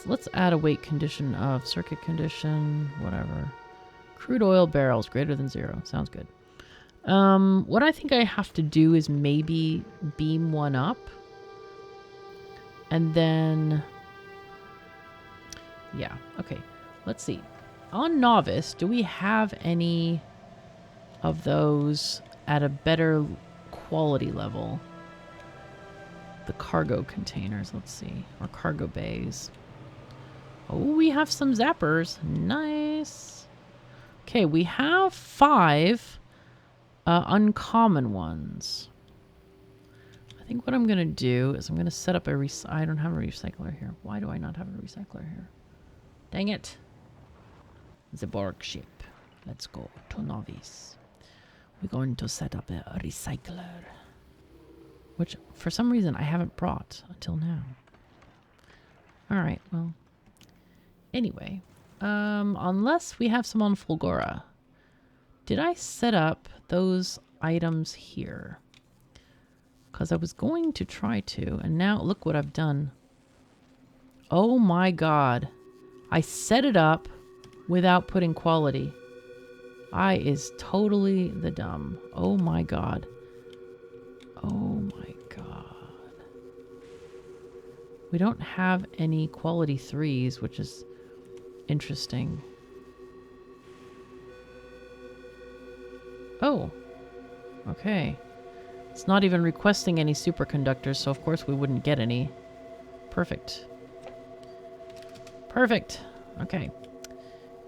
Let's add a weight condition of circuit condition, whatever. Crude oil barrels greater than 0. Sounds good. What I think I have to do is maybe beam one up. And then... yeah, okay. Let's see. On Novice, do we have any of those at a better quality level? The cargo containers, let's see. Or cargo bays. Oh, we have some zappers. Nice. Okay, we have 5 uncommon ones. I think what I'm going to do is I'm going to set up a I don't have a recycler here. Why do I not have a recycler here? Dang it. The Borg ship. Let's go to Novice. We're going to set up a recycler. Which, for some reason, I haven't brought until now. Alright, well. Anyway. Unless we have some on Fulgora. Did I set up those items here? Because I was going to try to. And now, look what I've done. Oh my god. I set it up without putting quality. I is totally the dumb. Oh my god. Oh my god. We don't have any quality 3s, which is interesting. Oh, okay. It's not even requesting any superconductors, so of course we wouldn't get any. Perfect. Perfect. Okay.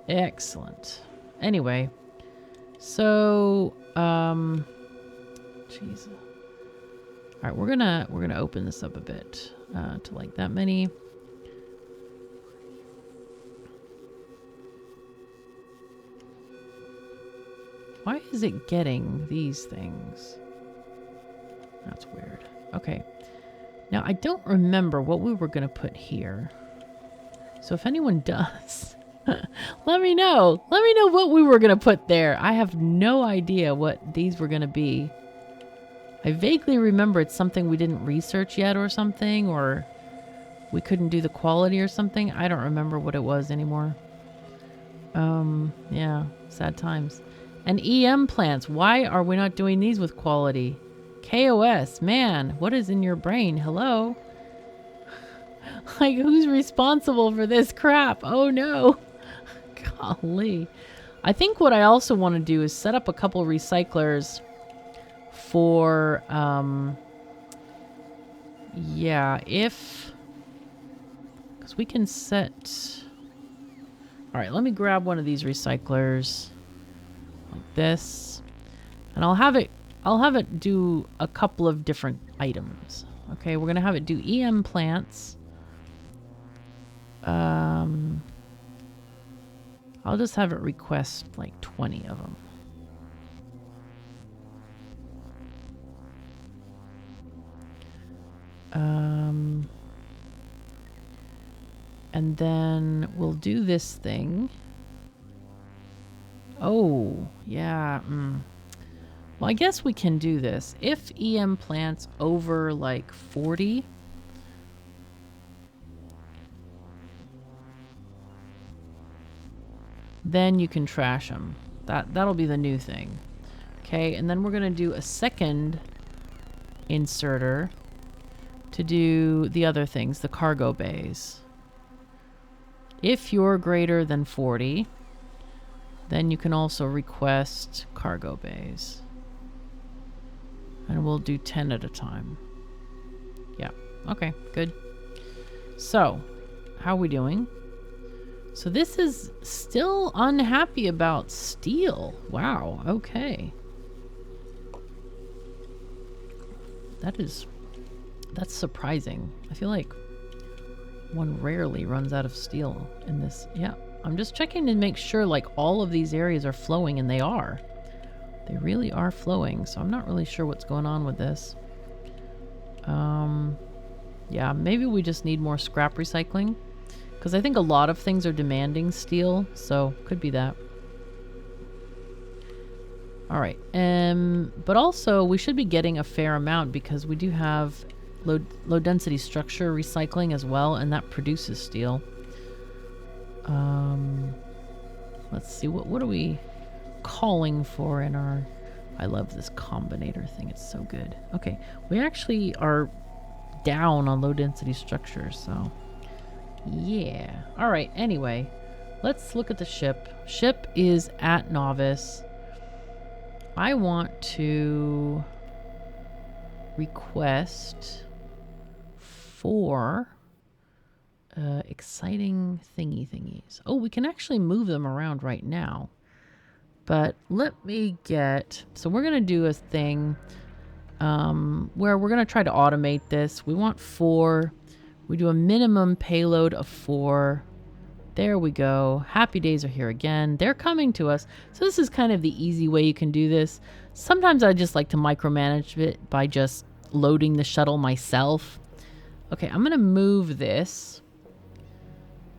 Excellent. Anyway, so jeez. All right, we're gonna open this up a bit to like that many. Why is it getting these things? That's weird. Okay. Now, I don't remember what we were going to put here. So if anyone does, let me know. Let me know what we were going to put there. I have no idea what these were going to be. I vaguely remember it's something we didn't research yet or something, or we couldn't do the quality or something. I don't remember what it was anymore. Yeah, sad times. And EM plants. Why are we not doing these with quality? KOS, man, what is in your brain? Hello? Like, who's responsible for this crap? Oh no. Golly. I think what I also want to do is set up a couple recyclers for, yeah, because we can set, all right, let me grab one of these recyclers like this, and I'll have it do a couple of different items. Okay, we're gonna have it do EM plants. I'll just have it request like 20 of them. And then we'll do this thing. Oh, yeah. Well, I guess we can do this. If EM plants over like 40, then you can trash them. That'll be the new thing. Okay, and then we're going to do a second inserter to do the other things, the cargo bays. If you're greater than 40, then you can also request cargo bays. And we'll do 10 at a time. Yeah, okay, good. So, how are we doing? So this is still unhappy about steel. Wow, okay. That's surprising. I feel like one rarely runs out of steel in this. Yeah, I'm just checking to make sure like all of these areas are flowing, and they are. They really are flowing, so I'm not really sure what's going on with this. Yeah, maybe we just need more scrap recycling, because I think a lot of things are demanding steel, so could be that. All right, but also we should be getting a fair amount because we do have low density structure recycling as well, and that produces steel. Let's see, what are we calling for in our... I love this combinator thing, it's so good. Okay, we actually are down on low density structures, so yeah. All right, anyway, let's look at the ship. Ship is at novice. I want to request 4 exciting thingies. Oh, we can actually move them around right now. But let me get... So we're going to do a thing where we're going to try to automate this. We want 4. We do a minimum payload of 4. There we go. Happy days are here again. They're coming to us. So this is kind of the easy way you can do this. Sometimes I just like to micromanage it by just loading the shuttle myself. Okay, I'm going to move this.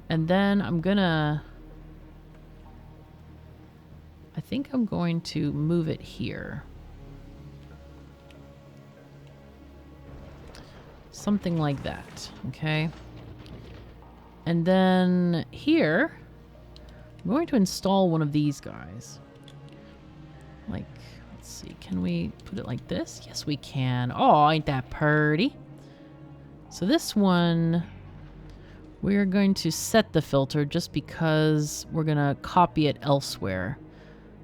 And then I'm going to... I think I'm going to move it here. Something like that, okay? And then here, I'm going to install one of these guys. Like, let's see, can we put it like this? Yes, we can. Oh, ain't that pretty? So this one, we're going to set the filter just because we're going to copy it elsewhere.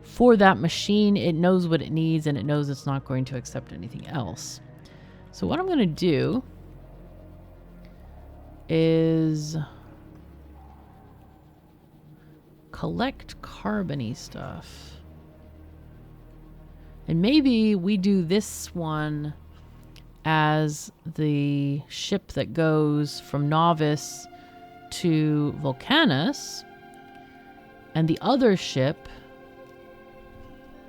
For that machine, it knows what it needs and it knows it's not going to accept anything else. So what I'm going to do is collect carbony stuff. And maybe we do this one as the ship that goes from Novice to Vulcanus, and the other ship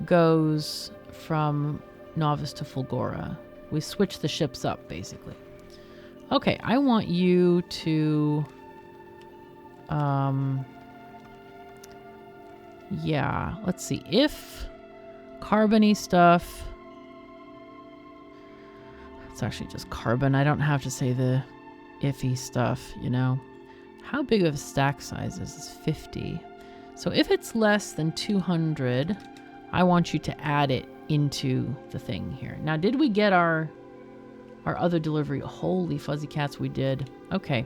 goes from Novice to Fulgora. We switch the ships up, basically. Okay, I want you to... yeah, let's see. If carbony stuff... It's actually just carbon. I don't have to say the iffy stuff, you know. How big of a stack size is this? 50. So if it's less than 200, I want you to add it into the thing here. Now, did we get our other delivery? Holy fuzzy cats, we did. Okay.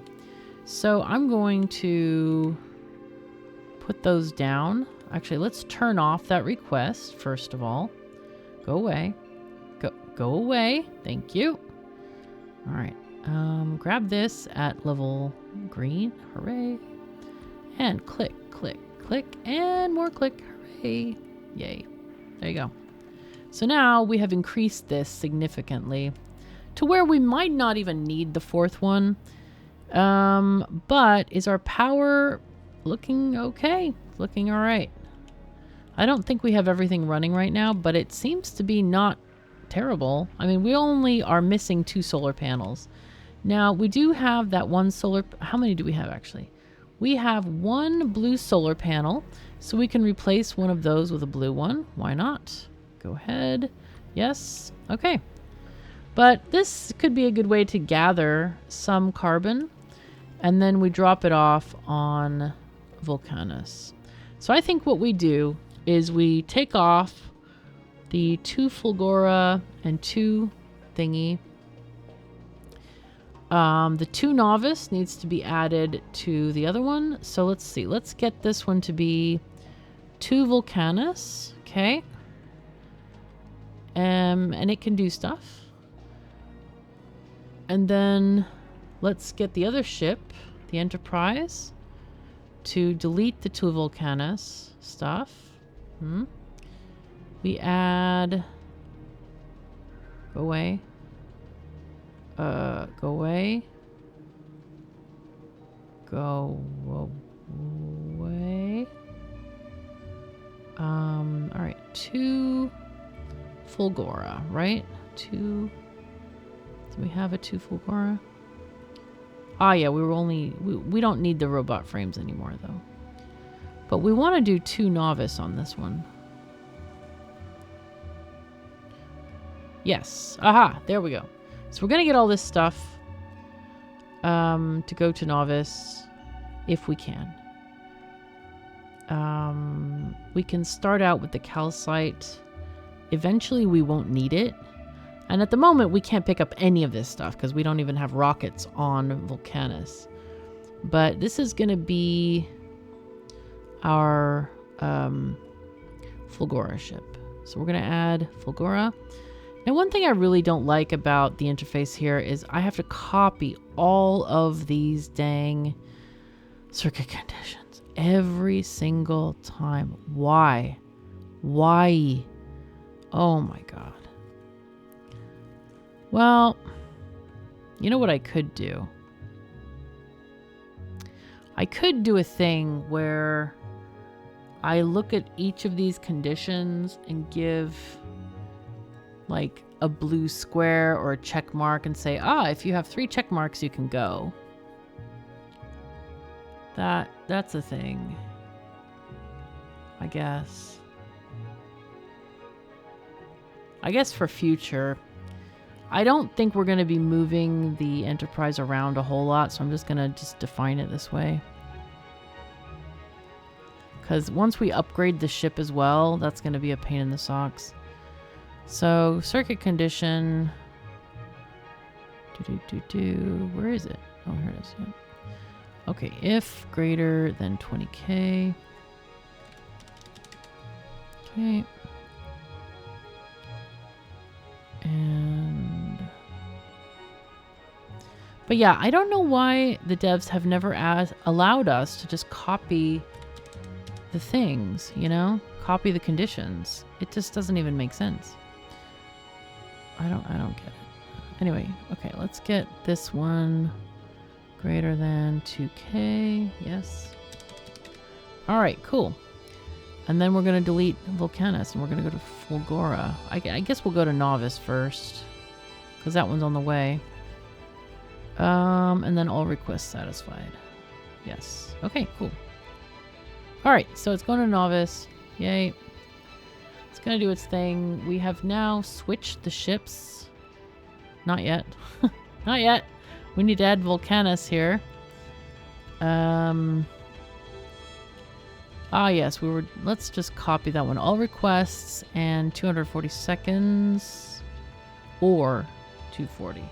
So I'm going to put those down. Actually, let's turn off that request, first of all. Go away. Go away. Thank you. All right. Grab this at level green. Hooray. And click, click, click, and more click. Hooray. Yay. There you go. So now we have increased this significantly to where we might not even need the fourth one. But is our power looking okay? Looking all right. I don't think we have everything running right now, but it seems to be not terrible. I mean, we only are missing 2 solar panels. Now, we do have that one solar... How many do we have, actually? We have 1 blue solar panel, so we can replace one of those with a blue one. Why not? Go ahead. Yes. Okay. But this could be a good way to gather some carbon, and then we drop it off on Vulcanus. So I think what we do is we take off the 2 Fulgora and 2 thingy. The 2 Novice needs to be added to the other one. So let's see. Let's get this one to be 2 Vulcanus. Okay. And it can do stuff. And then let's get the other ship, the Enterprise, to delete the 2 Vulcanus stuff. We add... Go away. Go away. Go away. Alright, 2 Fulgora, right? 2... Do we have a 2 Fulgora? Ah, yeah, we were only... We don't need the robot frames anymore, though. But we want to do 2 Novice on this one. Yes. Aha, there we go. So we're going to get all this stuff to go to Novice if we can. We can start out with the Calcite. Eventually we won't need it. And at the moment we can't pick up any of this stuff because we don't even have rockets on Vulcanus. But this is going to be our Fulgora ship. So we're going to add Fulgora. Now, one thing I really don't like about the interface here is I have to copy all of these dang circuit conditions every single time. Why? Why? Oh my God. Well, you know what I could do? I could do a thing where I look at each of these conditions and give like a blue square or a check mark and say, if you have 3 check marks, you can go. That's a thing, I guess. I guess for future, I don't think we're going to be moving the Enterprise around a whole lot, so I'm just going to define it this way. Because once we upgrade the ship as well, that's going to be a pain in the socks. So, circuit condition. Where is it? Oh, here it is. Yeah. Okay, if greater than 20K. Okay. And... But yeah, I don't know why the devs have never allowed us to just copy the things, you know? Copy the conditions. It just doesn't even make sense. I don't get it. Anyway, okay, let's get this one greater than 2K. Yes. All right, cool. And then we're going to delete Volcanus and we're going to go to Fulgora. I guess we'll go to Novice first because that one's on the way. And then all requests satisfied. Yes. Okay, cool. All right, so it's going to Novice. Yay. It's going to do its thing. We have now switched the ships. Not yet. Not yet. We need to add Volcanus here. Yes, let's just copy that one. All requests and 240 seconds or 240.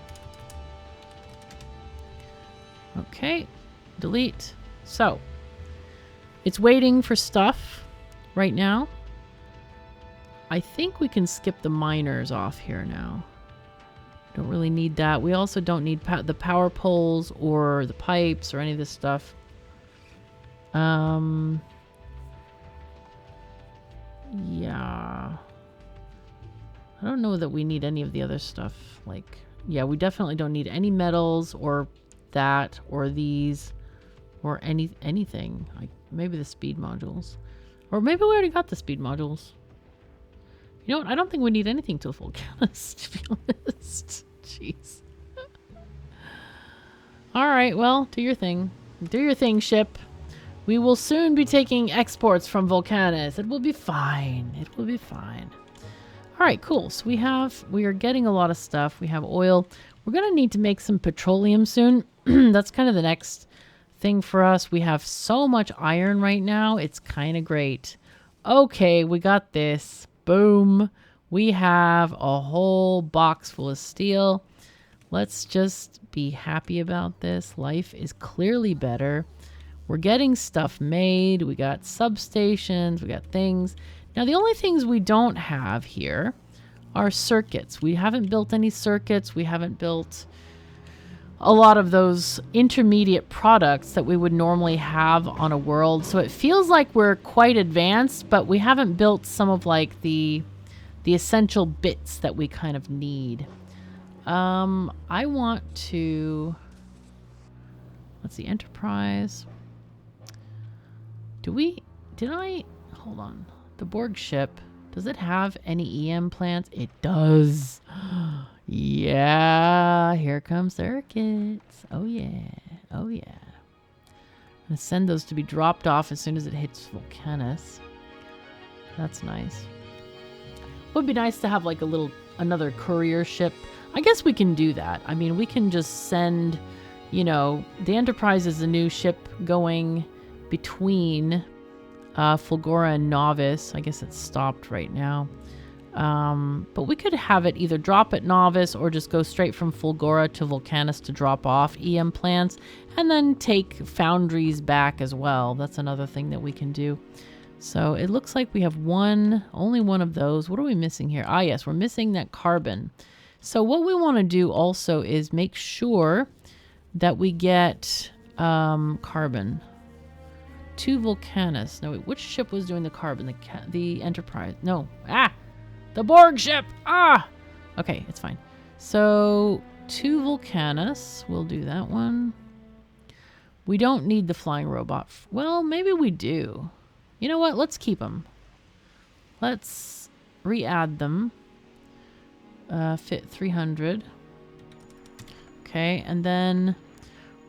Okay, delete. So, it's waiting for stuff right now. I think we can skip the miners off here now. Don't really need that. We also don't need the power poles or the pipes or any of this stuff. Yeah. I don't know that we need any of the other stuff. Like, yeah, we definitely don't need any metals or that or these or anything. Like maybe the speed modules. Or maybe we already got the speed modules. You know what? I don't think we need anything till Volcanus, to be honest. Jeez. Alright, well, do your thing. Do your thing, ship. We will soon be taking exports from Volcanus. It will be fine. It will be fine. Alright, cool. So we are getting a lot of stuff. We have oil. We're going to need to make some petroleum soon. That's kind of the next thing for us. We have so much iron right now. It's kind of great. Okay, we got this. Boom. We have a whole box full of steel. Let's just be happy about this. Life is clearly better. We're getting stuff made. We got substations. We got things. Now, the only things we don't have here are circuits. We haven't built any circuits. We haven't built a lot of those intermediate products that we would normally have on a world. So it feels like we're quite advanced, but we haven't built some of like the essential bits that we kind of need. I want to, let's see, Enterprise. Hold on. The Borg ship, does it have any EM plants? It does. Yeah, here comes circuits. Oh yeah, oh yeah. I'm gonna send those to be dropped off as soon as it hits Volcanus. That's nice. Would be nice to have like another courier ship. I guess we can do that. I mean, we can just send, you know, the Enterprise is a new ship going between Fulgora and Novice. I guess it's stopped right now. But we could have it either drop at Novice or just go straight from Fulgora to Volcanus to drop off EM plants and then take Foundries back as well. That's another thing that we can do. So it looks like we have only one of those. What are we missing here? Ah, yes, we're missing that carbon. So what we want to do also is make sure that we get carbon to Volcanus. No, wait, which ship was doing the carbon? The Enterprise. No. The Borg ship. Okay, it's fine. So to Volcanus, we'll do that one. We don't need the flying robot. Well, maybe we do. You know what? Let's keep them. Let's re-add them. Fit 300. Okay, and then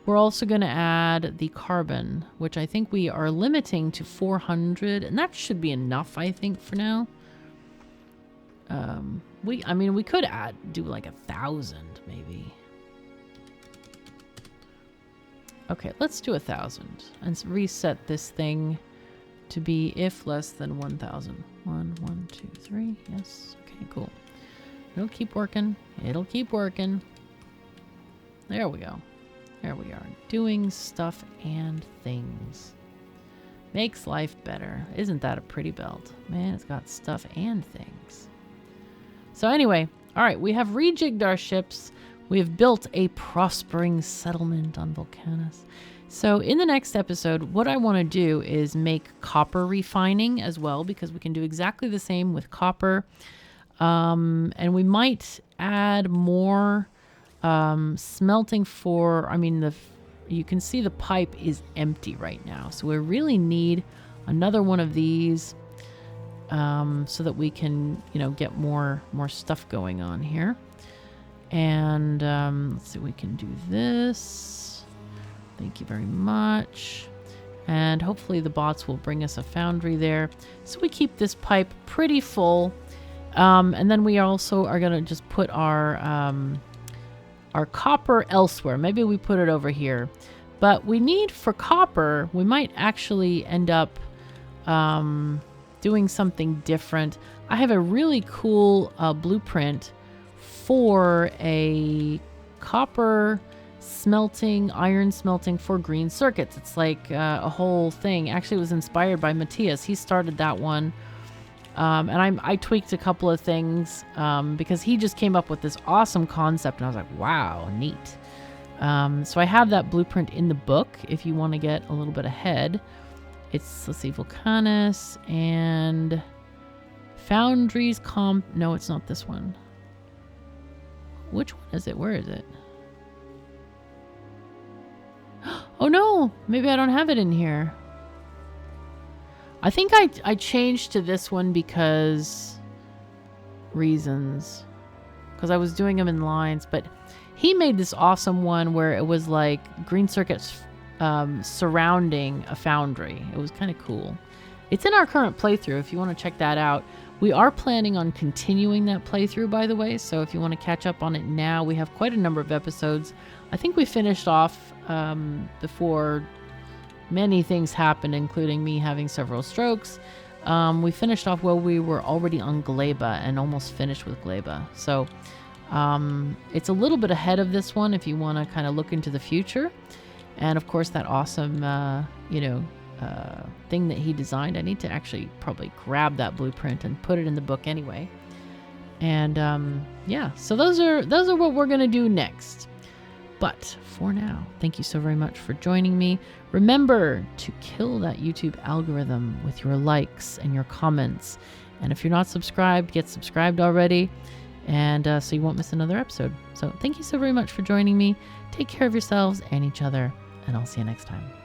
we're also going to add the carbon, which I think we are limiting to 400, and that should be enough, I think, for now. We could do like 1,000 maybe. Okay, let's do 1,000 and reset this thing to be if less than 1,000. 1, 1, 2, 3. Yes. Okay, cool. It'll keep working. It'll keep working. There we go. There we are. Doing stuff and things. Makes life better. Isn't that a pretty belt? Man, it's got stuff and things. So anyway, all right, we have rejigged our ships. We have built a prospering settlement on Vulcanus. So in the next episode, what I want to do is make copper refining as well, because we can do exactly the same with copper. And we might add more smelting for, I mean, you can see the pipe is empty right now. So we really need another one of these so that we can, get more stuff going on here. And let's see, we can do this. Thank you very much. And hopefully the bots will bring us a foundry there. So we keep this pipe pretty full. And then we also are going to just put our copper elsewhere. Maybe we put it over here. But we need, for copper, we might actually end up doing something different. I have a really cool blueprint for a copper smelting, iron smelting for green circuits. It's like a whole thing. Actually, it was inspired by Matthias. He started that one. And I tweaked a couple of things because he just came up with this awesome concept. And I was like, wow, neat. So I have that blueprint in the book if you want to get a little bit ahead. It's, let's see, Vulcanus and Foundry's no, it's not this one. Which one is it? Where is it? Oh no, maybe I don't have it in here. I think I changed to this one because reasons. Because I was doing them in lines, but he made this awesome one where it was like green circuits surrounding a foundry. It was kind of cool. It's in our current playthrough if you want to check that out. We are planning on continuing that playthrough, by the way, so if you want to catch up on it now, we have quite a number of episodes. I think we finished off before many things happened, including me having several strokes. We finished off while we were already on Gleba and almost finished with Gleba. So it's a little bit ahead of this one if you want to kind of look into the future. And of course, that awesome, thing that he designed. I need to actually probably grab that blueprint and put it in the book anyway. And yeah, so those are what we're going to do next. But for now, thank you so very much for joining me. Remember to kill that YouTube algorithm with your likes and your comments. And if you're not subscribed, get subscribed already. And so you won't miss another episode. So thank you so very much for joining me. Take care of yourselves and each other. And I'll see you next time.